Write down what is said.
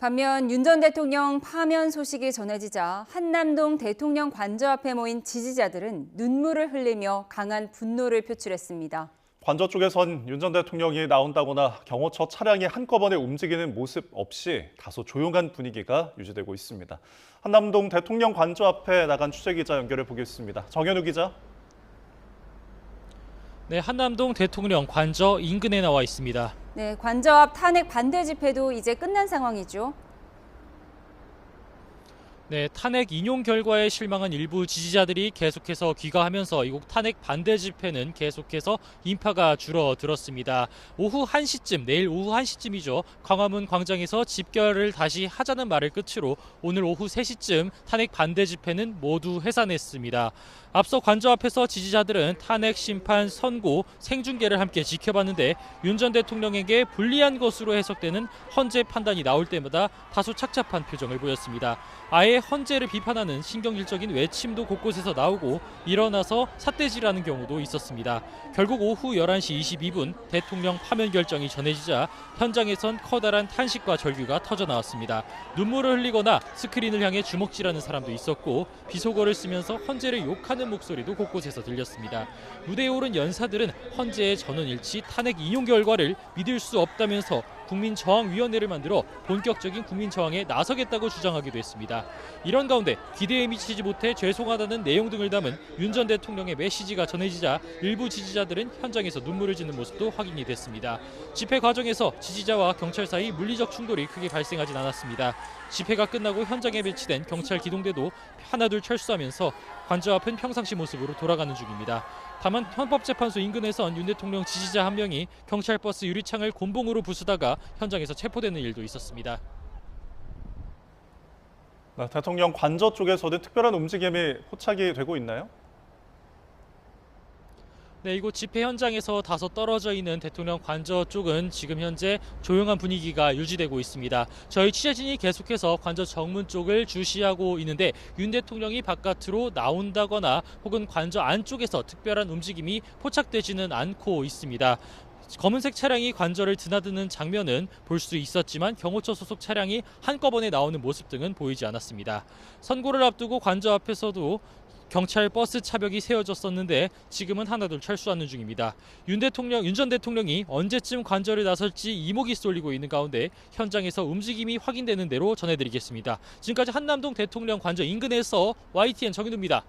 반면 윤 전 대통령 파면 소식이 전해지자 한남동 대통령 관저 앞에 모인 지지자들은 눈물을 흘리며 강한 분노를 표출했습니다. 관저 쪽에선 윤 전 대통령이 나온다거나 경호처 차량이 한꺼번에 움직이는 모습 없이 다소 조용한 분위기가 유지되고 있습니다. 한남동 대통령 관저 앞에 나간 취재기자 연결해 보겠습니다. 정현우 기자. 네, 한남동 대통령 관저 인근에 나와 있습니다. 네, 관저 앞 탄핵 반대 집회도 이제 끝난 상황이죠. 네, 탄핵 인용 결과에 실망한 일부 지지자들이 계속해서 귀가하면서 이곳 탄핵 반대 집회는 계속해서 인파가 줄어들었습니다. 오후 1시쯤, 내일 오후 1시쯤이죠. 광화문 광장에서 집결을 다시 하자는 말을 끝으로 오늘 오후 3시쯤 탄핵 반대 집회는 모두 해산했습니다. 앞서 관저 앞에서 지지자들은 탄핵 심판 선고 생중계를 함께 지켜봤는데 윤 전 대통령에게 불리한 것으로 해석되는 헌재 판단이 나올 때마다 다소 착잡한 표정을 보였습니다. 아예 헌재를 비판하는 신경질적인 외침도 곳곳에서 나오고 일어나서 삿대질하는 경우도 있었습니다. 결국 오후 11시 22분 대통령 파면 결정이 전해지자 현장에선 커다란 탄식과 절규가 터져나왔습니다. 눈물을 흘리거나 스크린을 향해 주먹질하는 사람도 있었고 비속어를 쓰면서 헌재를 욕하는 목소리도 곳곳에서 들렸습니다. 무대에 오른 연사들은 헌재의 전원일치 탄핵 인용 결과를 믿을 수 없다면서 국민저항위원회를 만들어 본격적인 국민저항에 나서겠다고 주장하기도 했습니다. 이런 가운데 기대에 미치지 못해 죄송하다는 내용 등을 담은 윤 전 대통령의 메시지가 전해지자 일부 지지자들은 현장에서 눈물을 짓는 모습도 확인이 됐습니다. 집회 과정에서 지지자와 경찰 사이 물리적 충돌이 크게 발생하진 않았습니다. 집회가 끝나고 현장에 배치된 경찰 기동대도 하나둘 철수하면서 관저 앞은 평상시 모습으로 돌아가는 중입니다. 다만 헌법재판소 인근에선 윤 대통령 지지자 한 명이 경찰버스 유리창을 곤봉으로 부수다가 현장에서 체포되는 일도 있었습니다. 대통령 관저 쪽에서는 특별한 움직임이 포착이 되고 있나요? 네, 이곳 집회 현장에서 다소 떨어져 있는 대통령 관저 쪽은 지금 현재 조용한 분위기가 유지되고 있습니다. 저희 취재진이 계속해서 관저 정문 쪽을 주시하고 있는데 윤 대통령이 바깥으로 나온다거나 혹은 관저 안쪽에서 특별한 움직임이 포착되지는 않고 있습니다. 검은색 차량이 관저를 드나드는 장면은 볼 수 있었지만 경호처 소속 차량이 한꺼번에 나오는 모습 등은 보이지 않았습니다. 선고를 앞두고 관저 앞에서도 경찰 버스 차벽이 세워졌었는데 지금은 하나둘 철수하는 중입니다. 윤 전 대통령이 언제쯤 관저를 나설지 이목이 쏠리고 있는 가운데 현장에서 움직임이 확인되는 대로 전해드리겠습니다. 지금까지 한남동 대통령 관저 인근에서 YTN 정인우입니다.